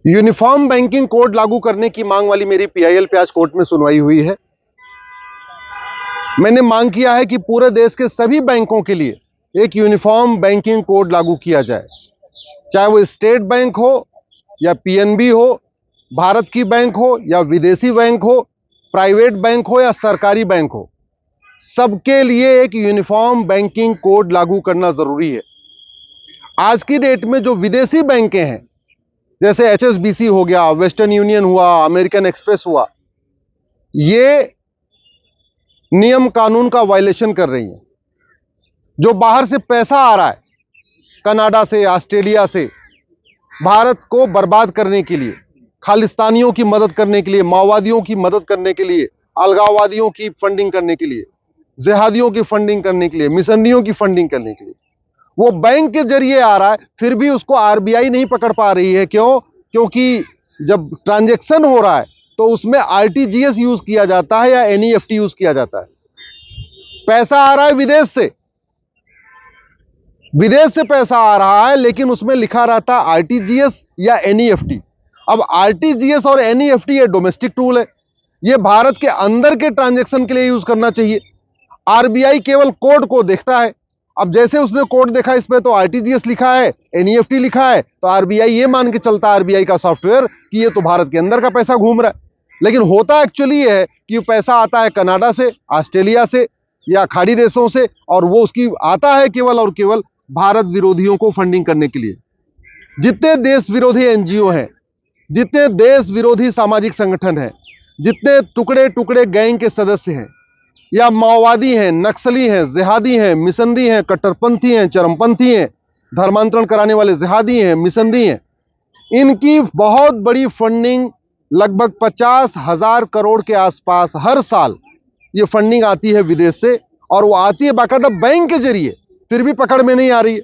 Uniform banking code लागू करने की मांग वाली मेरी पीआईएल पे आज कोर्ट में सुनवाई हुई है। मैंने मांग किया है कि पूरे देश के सभी बैंकों के लिए एक यूनिफॉर्म बैंकिंग कोड लागू किया जाए, चाहे वो स्टेट बैंक हो या पीएनबी हो, भारत की बैंक हो या विदेशी बैंक हो, प्राइवेट बैंक हो या सरकारी बैंक हो, सबके लिए एक यूनिफॉर्म बैंकिंग कोड लागू करना जरूरी है। आज की डेट में जो विदेशी बैंकें हैं, जैसे एचएसबीसी हो गया, वेस्टर्न यूनियन हुआ, अमेरिकन एक्सप्रेस हुआ, ये नियम कानून का वायलेशन कर रही हैं। जो बाहर से पैसा आ रहा है, कनाडा से, ऑस्ट्रेलिया से, भारत को बर्बाद करने के लिए, खालिस्तानियों की मदद करने के लिए, माओवादियों की मदद करने के लिए, अलगाववादियों की फंडिंग करने के लिए, जिहादियों की फंडिंग करने के लिए, मिशनरियों की फंडिंग करने के लिए वो बैंक के जरिए आ रहा है, फिर भी उसको आरबीआई नहीं पकड़ पा रही है। क्यों? क्योंकि जब ट्रांजैक्शन हो रहा है तो उसमें आरटीजीएस यूज किया जाता है या एनईएफटी यूज किया जाता है। पैसा आ रहा है विदेश से पैसा आ रहा है, लेकिन उसमें लिखा रहता है आरटीजीएस या एनईएफटी। अब आरटीजीएस और एनईएफटी ये डोमेस्टिक टूल है, ये भारत के अंदर के ट्रांजैक्शन के लिए यूज करना चाहिए। आरबीआई केवल कोड को देखता है। अब जैसे उसने कोड देखा, इसमें तो आरटीजीएस लिखा है, एनईएफटी लिखा है, तो आरबीआई ये मान के चलता है, आरबीआई का सॉफ्टवेयर, कि ये तो भारत के अंदर का पैसा घूम रहा है। लेकिन होता एक्चुअली है कि पैसा आता है कनाडा से, ऑस्ट्रेलिया से या खाड़ी देशों से, और वो उसकी आता है केवल और केवल भारत विरोधियों को फंडिंग करने के लिए। जितने देश विरोधी एनजीओ हैं, जितने देश विरोधी सामाजिक संगठन हैं, जितने टुकड़े टुकड़े गैंग के सदस्य हैं, या माओवादी हैं, नक्सली हैं, जिहादी हैं, मिशनरी हैं, कट्टरपंथी हैं, चरमपंथी हैं, धर्मांतरण कराने वाले जिहादी हैं, मिशनरी हैं, इनकी बहुत बड़ी फंडिंग लगभग 50,000 करोड़ के आसपास हर साल ये फंडिंग आती है विदेश से, और वो आती है बाकायदा बैंक के जरिए, फिर भी पकड़ में नहीं आ रही है।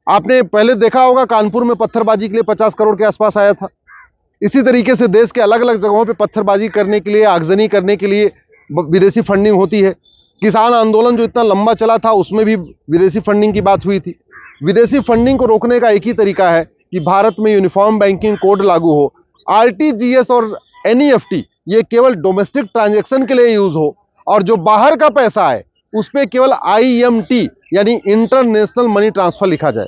आपने पहले देखा होगा, कानपुर में पत्थरबाजी के लिए 50 करोड़ के आसपास आया था। इसी तरीके से देश के अलग अलग जगहों पे पत्थरबाजी करने के लिए, आगजनी करने के लिए विदेशी फंडिंग होती है। किसान आंदोलन जो इतना लंबा चला था, उसमें भी विदेशी फंडिंग की बात हुई थी। विदेशी फंडिंग को रोकने का एक ही तरीका है कि भारत में यूनिफॉर्म बैंकिंग कोड लागू हो। आरटीजीएस और एनईएफटी ये केवल डोमेस्टिक ट्रांजैक्शन के लिए यूज हो, और जो बाहर का पैसा है उस पर केवल आईएमटी यानी इंटरनेशनल मनी ट्रांसफर लिखा जाए।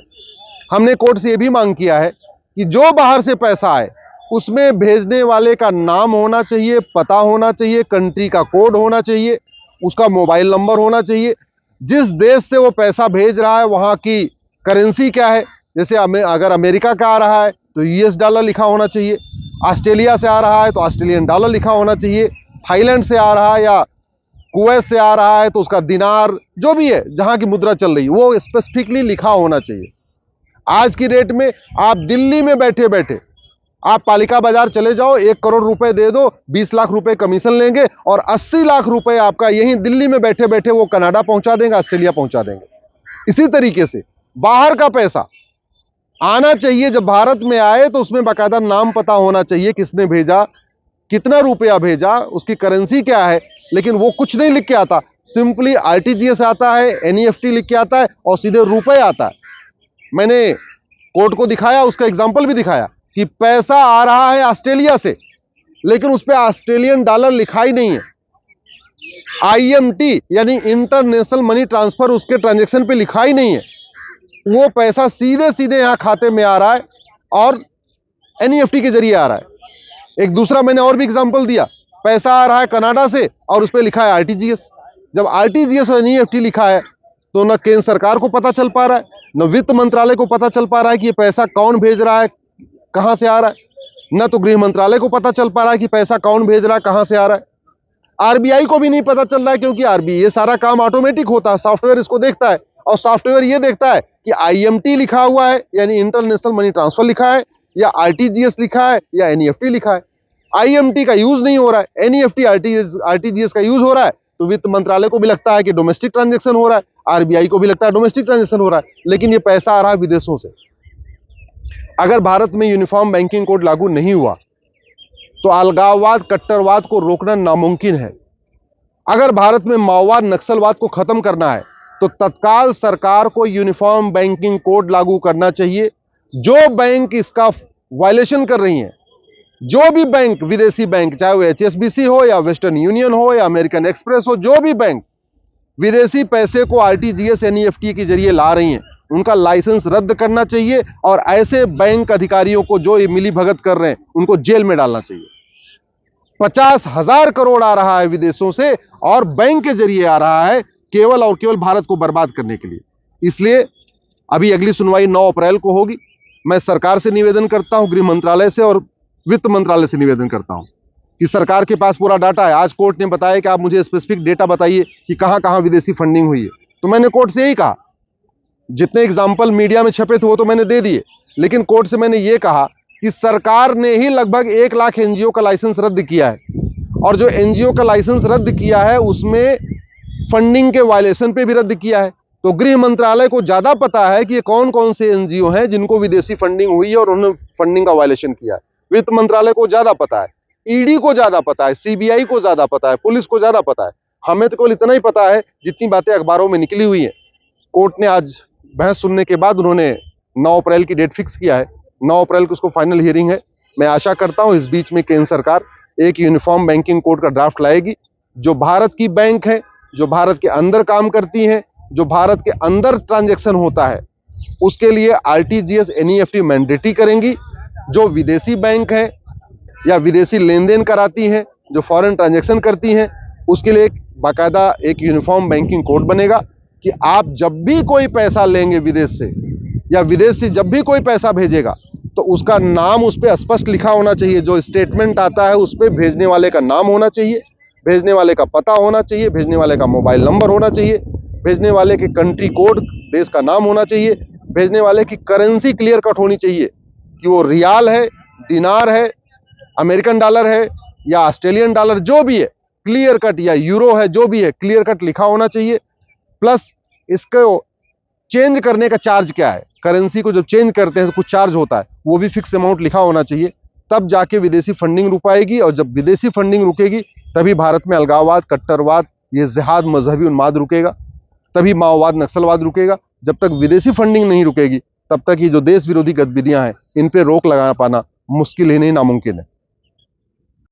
हमने कोर्ट से यह भी मांग किया है कि जो बाहर से पैसा आए उसमें भेजने वाले का नाम होना चाहिए, पता होना चाहिए, कंट्री का कोड होना चाहिए, उसका मोबाइल नंबर होना चाहिए, जिस देश से वो पैसा भेज रहा है वहां की करेंसी क्या है। जैसे अगर अमेरिका का आ रहा है तो यूएस डॉलर लिखा होना चाहिए, ऑस्ट्रेलिया से आ रहा है तो ऑस्ट्रेलियन डॉलर लिखा होना चाहिए, थाईलैंड से आ रहा है या कुवैत से आ रहा है तो उसका दिनार, जो भी है जहां की मुद्रा चल रही है, वो स्पेसिफिकली लिखा होना चाहिए। आज की डेट में आप दिल्ली में बैठे बैठे आप पालिका बाजार चले जाओ, 1 करोड़ रुपए दे दो, 20 लाख रुपए कमीशन लेंगे, और 80 लाख रुपए आपका यहीं दिल्ली में बैठे बैठे वो कनाडा पहुंचा देंगे, ऑस्ट्रेलिया पहुंचा देंगे। इसी तरीके से बाहर का पैसा आना चाहिए, जब भारत में आए तो उसमें बाकायदा नाम पता होना चाहिए, किसने भेजा, कितना रुपया भेजा, उसकी करेंसी क्या है। लेकिन वो कुछ नहीं लिख के आता, सिंपली आरटीजीएस आता है, एनईएफटी लिख के आता है और सीधे रुपए आता है। मैंने कोर्ट को दिखाया, उसका एग्जाम्पल भी दिखाया कि पैसा आ रहा है ऑस्ट्रेलिया से, लेकिन उस पर ऑस्ट्रेलियन डॉलर लिखा ही नहीं है। आईएमटी यानी इंटरनेशनल मनी ट्रांसफर उसके ट्रांजैक्शन पे लिखा ही नहीं है। वो पैसा सीधे सीधे यहां खाते में आ रहा है और एनईएफटी के जरिए आ रहा है। एक दूसरा मैंने और भी एग्जांपल दिया, पैसा आ रहा है कनाडा से और उस पर लिखा है आरटीजीएस। जब आरटीजीएस और एनईएफटी लिखा है तो न केंद्र सरकार को पता चल पा रहा है, न वित्त मंत्रालय को पता चल पा रहा है कि ये पैसा कौन भेज रहा है, कहां से आ रहा है, न तो गृह मंत्रालय को पता चल पा रहा है कि पैसा कौन भेज रहा है, कहां से आ रहा है। आरबीआई को भी नहीं पता चल रहा है, क्योंकि आरबीआई ये सारा काम ऑटोमेटिक होता है, सॉफ्टवेयर इसको देखता है, और सॉफ्टवेयर ये देखता है कि आईएमटी लिखा हुआ है यानी इंटरनेशनल मनी ट्रांसफर लिखा है, या आरटीजीएस लिखा है, या एनईएफटी लिखा है। आईएमटी का यूज नहीं हो रहा है, एनईएफटी आरटीजीएस का यूज हो रहा है, तो वित्त मंत्रालय को भी लगता है कि डोमेस्टिक ट्रांजेक्शन हो रहा है, आरबीआई को भी लगता है डोमेस्टिक ट्रांजेक्शन हो रहा है, लेकिन ये पैसा आ रहा है विदेशों से। अगर भारत में यूनिफॉर्म बैंकिंग कोड लागू नहीं हुआ तो अलगाववाद, कट्टरवाद को रोकना नामुमकिन है। अगर भारत में माओवाद, नक्सलवाद को खत्म करना है तो तत्काल सरकार को यूनिफॉर्म बैंकिंग कोड लागू करना चाहिए। जो बैंक इसका वायलेशन कर रही हैं। जो भी बैंक, विदेशी बैंक, चाहे वो HSBC हो या वेस्टर्न यूनियन हो या अमेरिकन एक्सप्रेस हो, जो भी बैंक विदेशी पैसे को RTGS NEFT के जरिए ला रही हैं, उनका लाइसेंस रद्द करना चाहिए और ऐसे बैंक अधिकारियों को जो ये मिली भगत कर रहे हैं उनको जेल में डालना चाहिए। 50,000 करोड़ आ रहा है विदेशों से और बैंक के जरिए आ रहा है केवल और केवल भारत को बर्बाद करने के लिए। इसलिए अभी अगली सुनवाई 9 अप्रैल को होगी। मैं सरकार से निवेदन करता हूं, गृह मंत्रालय से और वित्त मंत्रालय से निवेदन करता हूं कि सरकार के पास पूरा डाटा है। आज कोर्ट ने बताया कि आप मुझे स्पेसिफिक डेटा बताइए कि कहां कहां विदेशी फंडिंग हुई है, तो मैंने कोर्ट से यही कहा। जितने एग्जाम्पल मीडिया में छपे थे वो तो मैंने दे दिए, लेकिन कोर्ट से मैंने ये कहा कि सरकार ने ही लगभग 1 लाख एनजीओ का लाइसेंस रद्द किया है और जो एनजीओ का लाइसेंस रद्द किया है उसमें फंडिंग के वायलेशन पे भी रद्द किया है। तो गृह मंत्रालय को ज्यादा पता है कि ये कौन कौन से एनजीओ हैं जिनको विदेशी फंडिंग हुई है और उन्होंने फंडिंग का वायलेशन किया है। वित्त मंत्रालय को ज्यादा पता है, ईडी को ज्यादा पता है, सीबीआई को ज्यादा पता है, पुलिस को ज्यादा पता है। हमें तो केवल इतना ही पता है जितनी बातें अखबारों में निकली हुई हैं। कोर्ट ने आज बहस सुनने के बाद उन्होंने 9 अप्रैल की डेट फिक्स किया है। 9 अप्रैल को उसको फाइनल हियरिंग है। मैं आशा करता हूं इस बीच में केंद्र सरकार एक यूनिफॉर्म बैंकिंग कोड का ड्राफ्ट लाएगी, जो भारत की बैंक है, जो भारत के अंदर काम करती हैं, जो भारत के अंदर ट्रांजैक्शन होता है, उसके लिए RTGS NEFT मैंडेटरी करेंगी। जो विदेशी बैंक है या विदेशी लेन देन कराती हैं, जो फॉरेन ट्रांजैक्शन करती हैं, उसके लिए बाकायदा एक यूनिफॉर्म बैंकिंग कोड बनेगा कि आप जब भी कोई पैसा लेंगे विदेश से या विदेश से जब भी कोई पैसा भेजेगा तो उसका नाम उस पर स्पष्ट लिखा होना चाहिए। जो स्टेटमेंट आता है उस पर भेजने वाले का नाम होना चाहिए, भेजने वाले का पता होना चाहिए, भेजने वाले का मोबाइल नंबर होना चाहिए, भेजने वाले के कंट्री कोड, देश का नाम होना चाहिए, भेजने वाले की करेंसी क्लियर कट होनी चाहिए कि वो रियाल है, दिनार है, अमेरिकन डॉलर है या ऑस्ट्रेलियन डॉलर, जो भी है क्लियर कट, या यूरो है, जो भी है क्लियर कट लिखा होना चाहिए। प्लस इसको चेंज करने का चार्ज क्या है, करेंसी को जब चेंज करते हैं तो कुछ चार्ज होता है, वो भी फिक्स अमाउंट लिखा होना चाहिए। तब जाके विदेशी फंडिंग रुक पाएगी और जब विदेशी फंडिंग रुकेगी तभी भारत में अलगाववाद, कट्टरवाद, ये जिहाद, मजहबी उन्माद रुकेगा, तभी माओवाद, नक्सलवाद रुकेगा। जब तक विदेशी फंडिंग नहीं रुकेगी तब तक ये जो देश विरोधी गतिविधियां हैं इन पे रोक लगा पाना मुश्किल ही नहीं, नामुमकिन है।